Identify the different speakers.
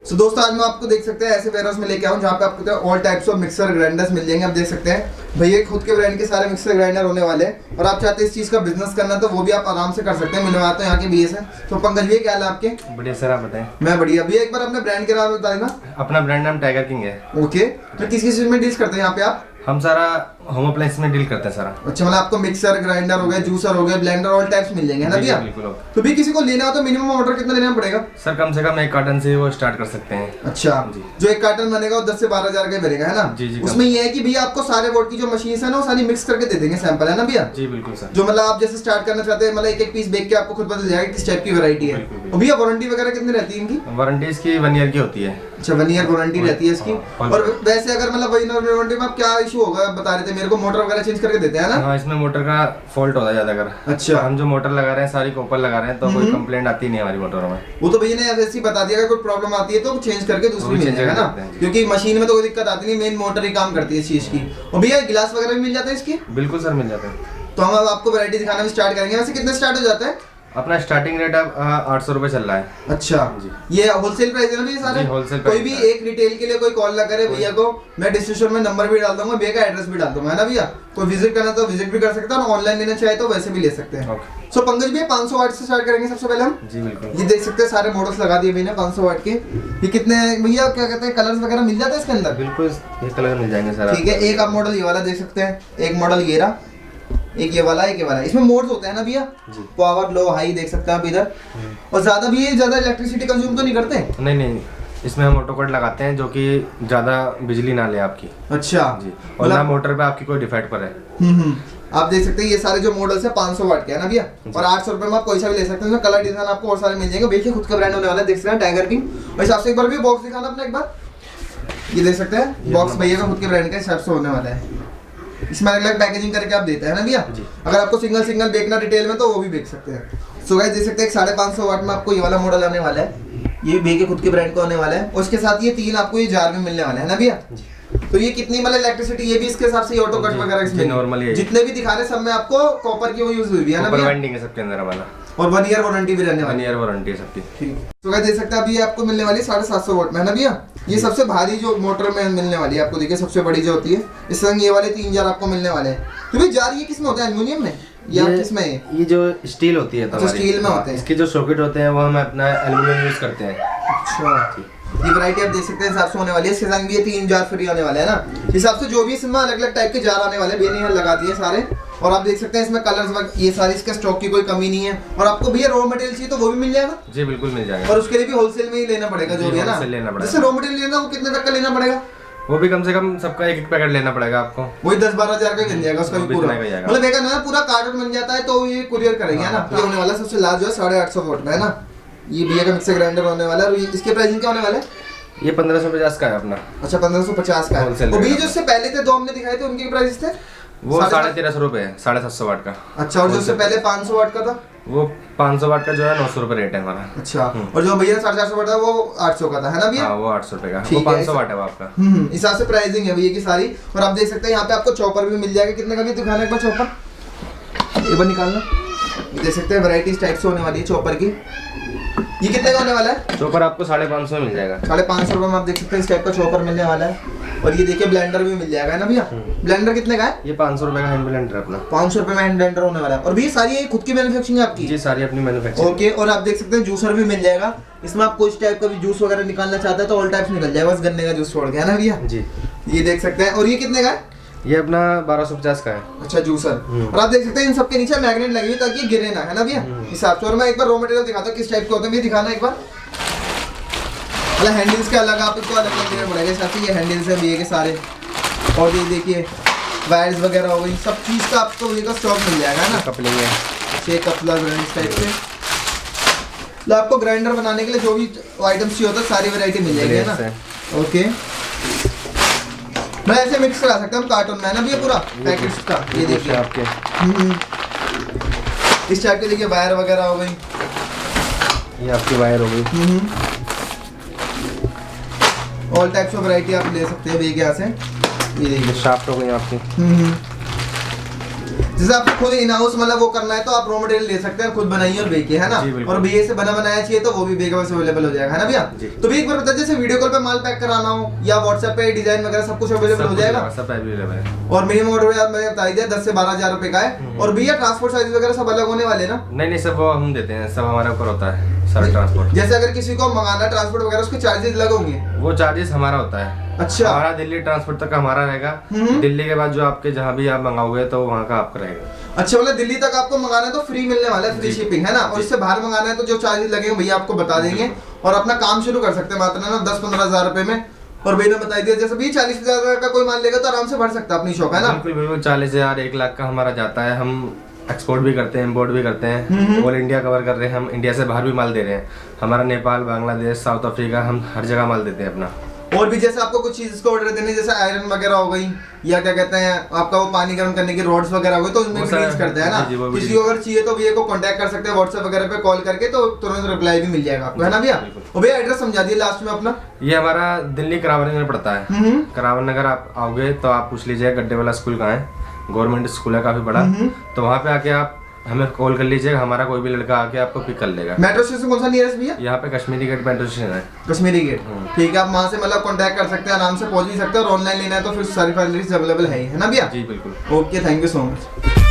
Speaker 1: तो दोस्तों आज मैं आपको देख सकते हैं ऐसे वेयरहाउस में लेके आऊँ जहाँ पे आपको all types of mixer grinders मिल जाएंगे। आप देख सकते हैं भैया खुद के ब्रांड के सारे मिक्सर ग्राइंडर होने वाले हैं और आप चाहते हैं इस चीज़ का बिजनेस करना तो वो भी आप आराम से कर सकते हैं। मिलवाते हैं यहाँ के बीए से। तो पंकज भैया क्या हाल है आपके?
Speaker 2: बढ़िया सर, आप बताएं।
Speaker 1: मैं बढ़िया। भैया एक बार अपने ब्रांड के नाम बता देना।
Speaker 2: अपना ब्रांड नाम टाइगर किंग है। ओके,
Speaker 1: तो किस किस चीज़ में डील करते हैं यहाँ पे आप?
Speaker 2: हम सारा होम अप्लायंस में डील करते हैं सारा।
Speaker 1: अच्छा, मतलब आपको मिक्सर ग्राइंडर हो गया, जूसर हो गया, ब्लेंडर, ऑल टाइप्स मिल जाएंगे ना भैया?
Speaker 2: बिल्कुल।
Speaker 1: तो भी किसी को लेना हो तो मिनिमम ऑर्डर कितना लेना पड़ेगा
Speaker 2: सर? कम से कम 1 कार्टन से वो स्टार्ट कर सकते हैं।
Speaker 1: अच्छा, जो 1 कार्टन बनेगा वो 10 से 12 हजार का बनेगा, है ना?
Speaker 2: जी जी।
Speaker 1: उसमें ये है कि भैया आपको सारे वोट की जो मशीन है ना वो सारी मिक्स करके दे देंगे, सैंपल, है ना भैया?
Speaker 2: जी बिल्कुल सर।
Speaker 1: जो मतलब आप जैसे स्टार्ट करना चाहते हैं, मतलब एक पीस देख के आपको खुद पता चल जाएगा किस टाइप की वैरायटी है। और भैया वारंटी वगैरह कितनी रहती है इनकी?
Speaker 2: वारंटी इसकी 1 ईयर की होती है।
Speaker 1: अच्छा, 1 ईयर वारंटी रहती है इसकी। और वैसे अगर मतलब वारंटी में क्या इशू होगा बता रहे थे मेरे को, मोटर वगैरह चेंज करके देते हैं ना?
Speaker 2: हाँ, इसमें मोटर का फॉल्ट होता है ज्यादा कर।
Speaker 1: अच्छा,
Speaker 2: हम जो मोटर लगा रहे हैं सारी कॉपर लगा रहे हैं तो कोई कंप्लेंट आती नहीं हमारी मोटरों में।
Speaker 1: वो तो भैया ने ऐसे ही बता दिया कोई प्रॉब्लम आती है तो चेंज करके दूसरी मिल जाएगा ना, क्योंकि मशीन में तो कोई दिक्कत आती नहीं, मेन मोटर ही काम करती है इस चीज की। और भैया गिलास वगैरह भी मिल जाते हैं इसकी?
Speaker 2: बिल्कुल सर, मिल जाते हैं।
Speaker 1: तो हम अब आपको वैरायटी दिखाना भी स्टार्ट करेंगे। वैसे कितने स्टार्ट हो जाता है?
Speaker 2: अपना स्टार्टिंग रेट अब 800 रुपए चल रहा है।
Speaker 1: अच्छा जी, ये होलसेल प्राइस है ना भैया सारे?
Speaker 2: होलसेल।
Speaker 1: कोई भी एक रिटेल के लिए कोई कॉल ना करे भैया को, मैं डिस्क्रिप्शन में नंबर भी डाल दूंगा, भैया का एड्रेस भी डाल दूंगा, है ना भैया? कोई विजिट करना तो विजिट भी कर सकता है और ऑनलाइन लेना चाहे तो वैसे भी ले सकते हैं। सो पंकज भैया 500 वाट से स्टार्ट करेंगे सबसे पहले हम।
Speaker 2: जी बिल्कुल।
Speaker 1: ये देख सकते हैं सारे मॉडल्स लगा दिए भैया 500 वाट के। ये कितने भैया क्या कहते हैं, कलर्स वगैरह मिल जाते हैं इसके अंदर?
Speaker 2: बिल्कुल, ये कलर मिल जाएंगे सर।
Speaker 1: ठीक है, एक आप मॉडल ये वाला देख सकते हैं, एक मॉडल ये रहा, एक ये वाला, एक ये वाला। इसमें मोड्स होते हैं ना भैया? पावर, लो, हाई देख सकते हैं आप इधर। और ज्यादा भी ये ज्यादा इलेक्ट्रिसिटी कंज्यूम तो नहीं करते?
Speaker 2: नहीं, इसमें हम ऑटो कट लगाते हैं जो कि ज्यादा बिजली ना ले आपकी।
Speaker 1: अच्छा
Speaker 2: जी, और ना मोटर पे आपकी कोई डिफेक्ट पर है।
Speaker 1: आप देख सकते हैं ये सारे जो मॉडल्स है 500 वाट के है ना भैया, और 800 रुपए में आप कोई सा भी ले सकते हैं। इसमें कलर डिजाइन आपको और सारे मिल जाएंगे। देखिए खुद का ब्रांड होने वाला है, देख सकते हैं टाइगर किंग। और हिसाब से एक बार भी बॉक्स दिखाना अपना एक बार। ये देख सकते हैं बॉक्स भैया का खुद के ब्रांड का हिसाब से होने वाला है। इसमें अलग अलग पैकेजिंग करके आप देते हैं ना भैया? अगर आपको सिंगल सिंगल बेचना डिटेल में तो वो भी बेच सकते हैं। सो गाइस देख सकते हैं 550 वाट में आपको ये वाला मॉडल आने वाला है। ये भी भैया के खुद के ब्रांड का होने वाला है। और उसके साथ ये 3 आपको ये जार में मिलने वाले हैं ना भैया? तो ये कितनी मतलब इलेक्ट्रिसिटी, ये भी इसके हिसाब से ऑटो कट वगैरह इसमें
Speaker 2: नॉर्मली
Speaker 1: जितने भी दिखा रहे सब में आपको कॉपर की वो यूज हुई है ना भैया?
Speaker 2: वाइंडिंग है सबके अंदर वाला।
Speaker 1: और 1 ईयर वारंटी भी रहने वाली है।
Speaker 2: 1 ईयर वारंटी है सबकी। ठीक,
Speaker 1: तो गाइस देख सकते हैं अभी आपको मिलने वाली 750 वाट में है ना भैया? ये सबसे भारी जो मोटर में मिलने वाली है आपको, देखिए सबसे बड़ी जो होती है। इस संग ये वाले 3 जार आपको मिलने वाले हैं। तो भाई जार ये किसमें होता है, एल्युमिनियम में या किसमें है?
Speaker 2: ये जो स्टील होती है,
Speaker 1: तो स्टील में होते हैं।
Speaker 2: इसके जो सॉकेट होते हैं वो हम अपना एल्युमिनियम यूज करते हैं।
Speaker 1: अच्छा, ये वैरायटी आप देख सकते हैं हिसाब से होने वाली है। इसके संग भी ये 3 जार फ्री आने वाले हैं ना हिसाब से। जो भी इसमें अलग अलग टाइप के जार आने वाले भैया ने लगा दिए सारे। और आप देख सकते हैं इसमें कलर्स ये सारे, इसके स्टॉक की कोई कमी नहीं है। और आपको भैया रॉ मटेरियल चाहिए तो वो भी मिल जाएगा?
Speaker 2: जी बिल्कुल मिल जाएगा।
Speaker 1: और उसके लिए भी होलसेल में ही लेना पड़ेगा जो भी है ना? जैसे रॉ मटेरियल लेना वो कितने तक का लेना पड़ेगा?
Speaker 2: वो भी कम से कम सबका 1-1 पैकेट लेना पड़ेगा आपको।
Speaker 1: वही 10-12 हजार का मिल जाएगा उसका भी पूरा, मतलब देखा ना पूरा कार्टन बन जाता है तो ये कुरियर करेंगे ना। ये होने वाला सबसे लास्ट जो है 850 वाट में है ना। ये भैया का मिक्सर ग्राइंडर होने वाला है। और इसके प्राइसिंग क्या होने वाला है?
Speaker 2: ये 1550 का है अपना। अच्छा,
Speaker 1: 1550 का है। तो भैया जो इससे पहले थे 2 हमने दिखाए थे उनके प्राइस थे
Speaker 2: वो 1350 रुपए है, 750 वाट का।
Speaker 1: अच्छा, और जो इससे पहले 500 वाट का था
Speaker 2: वो 500 वाट का जो है 900 रुपए रेट है हमारा।
Speaker 1: अच्छा, और जो भैया 450 वाट था वो 800 का था है ना भैया?
Speaker 2: हाँ, वो 800 रुपए का। वो 500 वाट है आपका।
Speaker 1: हिसाब से प्राइसिंग है भैया की सारी। और आप देख सकते हैं यहाँ पे आपको चॉपर भी मिल जाएगा। कितने का भी दिखाना एक बार चॉपर, एक बार निकालना। देख सकते हैं वैरायटीज टाइप से होने वाली है चॉपर की। ये कितने का होने वाला है?
Speaker 2: चॉपर आपको 550 मिल जाएगा।
Speaker 1: 550 रुपए में आप देख सकते हैं इस टाइप का चॉपर मिलने वाला है। और ये देखिए ब्लेंडर भी मिल जाएगा ना भैया? ब्लेंडर कितने का है?
Speaker 2: ये 500 रुपए का हैंड ब्लेंडर अपना।
Speaker 1: 500 रुपए में हैंड ब्लेंडर होने वाला है। और भैया सारी ये खुद की मैन्युफैक्चरिंग है आपकी?
Speaker 2: जी, सारी अपनी मैन्युफैक्चरिंग।
Speaker 1: ओके, और आप देख सकते हैं जूसर भी मिल जाएगा। इसमें आप कुछ टाइप का भी जूस वगैरह निकालना चाहते हैं तो ऑल टाइप्स निकल जाएगा, बस गन्ने का जूस छोड़ के, है ना भैया?
Speaker 2: जी,
Speaker 1: ये देख सकते हैं। और ये कितने का है?
Speaker 2: ये अपना 1250 का है।
Speaker 1: अच्छा, जूसर। और आप देख सकते हैं इन सबके नीचे मैग्नेट लगी हुई ताकि गिरे ना, है ना भैया? हिसाब से। और मैं एक बार रॉ मटेरियल दिखाता हूँ किस टाइप के होते हैं, ये दिखाना एक बार। मतलब हैंडल्स के अलग आप इसको अलग अलग देना पड़ेगा। इस ये हैंडल्स है भैया के सारे। और ये देखिए वायर्स वगैरह हो गई, सब चीज़ का आपको भैया का स्टॉक मिल जाएगा ना।
Speaker 2: कपलिंग है,
Speaker 1: 6 कपलर इस टाइप से। मतलब आपको ग्राइंडर बनाने के लिए जो भी आइटम्स चाहिए होता है सारी वैरायटी मिल जाएगी, है ना? ओके, मैं ऐसे मिक्स करा सकता हूँ कार्टून में, है ना भैया, पूरा पैकेट्स का। ये देखिए
Speaker 2: आपके
Speaker 1: इस टाइप के देखिए वायर वगैरह हो गई,
Speaker 2: ये आपकी वायर हो गई।
Speaker 1: ऑल टाइप्स ऑफ वैरायटी आप ले सकते हैं भैया के यहाँ से। ये देखिए
Speaker 2: शाफ्ट हो गई आपकी।
Speaker 1: जैसे आपको खुद इन हाउस मतलब वो करना है तो आप रॉ मटेरियल ले सकते हैं, खुद बनाइए और बेचिए, है ना। और भैया से बना बनाया चाहिए तो वो भी भैया के पास अवेलेबल हो जाएगा, है ना भैया। तो भैया एक बार बता, जैसे वीडियो कॉल पे माल पैक कराना हो या व्हाट्सएप पे डिजाइन वगैरह सब कुछ अवेलेबल हो जाएगा।
Speaker 2: सब अवेलेबल है। और
Speaker 1: मिनिमम ऑर्डर आप मैंने बता दिया 10 से 12,000 रुपए का है। और भैया ट्रांसपोर्ट चार्जेस वगैरह सब अलग होने वाले ना?
Speaker 2: नहीं सब वो हम देते हैं, सब हमारे ऊपर होता है सारा ट्रांसपोर्ट।
Speaker 1: जैसे अगर किसी को मंगाना ट्रांसपोर्ट वगैरह उसके चार्जेस अलग होंगे?
Speaker 2: वो चार्जेस हमारा होता है।
Speaker 1: अच्छा,
Speaker 2: हमारा दिल्ली ट्रांसपोर्ट तक हमारा रहेगा। दिल्ली के बाद जो आपके जहाँ भी आप मंगाओगे तो वहाँ का आपका रहेगा।
Speaker 1: अच्छा, मतलब दिल्ली तक आपको मंगाना है तो फ्री मिलने वाला है, फ्री शिपिंग, है ना। और इससे बाहर मंगाना है तो जो चार्जेस लगेंगे भैया आपको बता देंगे और अपना काम शुरू कर सकते हैं मात्र ना 10-15,000 रुपए में। और भैया ने बता दिया जैसे भी 40,000 का कोई मान लेगा तो आराम से भर सकता है अपनी शॉप, है ना।
Speaker 2: बिल्कुल 40,000 1 लाख का हमारा जाता है। हम एक्सपोर्ट भी करते हैं, इम्पोर्ट भी करते हैं, ऑल इंडिया कवर कर रहे हैं। हम इंडिया से बाहर भी माल दे रहे हैं। हमारा नेपाल, बांग्लादेश, साउथ अफ्रीका, हम हर जगह माल देते हैं अपना।
Speaker 1: और भी जैसे आपको कुछ चीज को ऑर्डर देने, जैसे आयरन वगैरह हो गई या क्या कहते हैं आपका वो पानी गर्म करने की रॉड्स वगैरह हो गई, तो उनमें भी यूज करते हैं ना। किसी को अगर चाहिए तो भैया को कांटेक्ट कर सकते हैं व्हाट्सएप वगैरह पे कॉल करके, तो तुरंत रिप्लाई भी मिल जाएगा आपको, है ना भैया। और भैया एड्रेस समझा दिए लास्ट में अपना।
Speaker 2: ये हमारा दिल्ली करावल नगर पड़ता है। करावल नगर आप आओगे तो आप पूछ लीजिए गड्ढे वाला स्कूल कहाँ है। गवर्नमेंट स्कूल है काफी बड़ा, तो वहाँ पे आके आप हमें कॉल कर लीजिएगा। हमारा कोई भी लड़का आके आपको पिक कर लेगा।
Speaker 1: मेट्रो स्टेशन कौन सा नियरेस्ट भैया?
Speaker 2: यहाँ पे कश्मीरी गेट मेट्रो स्टेशन है।
Speaker 1: कश्मीरी गेट, ठीक है। आप वहाँ से मतलब कांटेक्ट कर सकते हैं, आराम से पहुँच भी सकते हैं। और ऑनलाइन लेना है तो फिर सारी फैसिलिटीज अवेलेबल है ना भैया।
Speaker 2: जी बिल्कुल।
Speaker 1: Okay, thank you so much.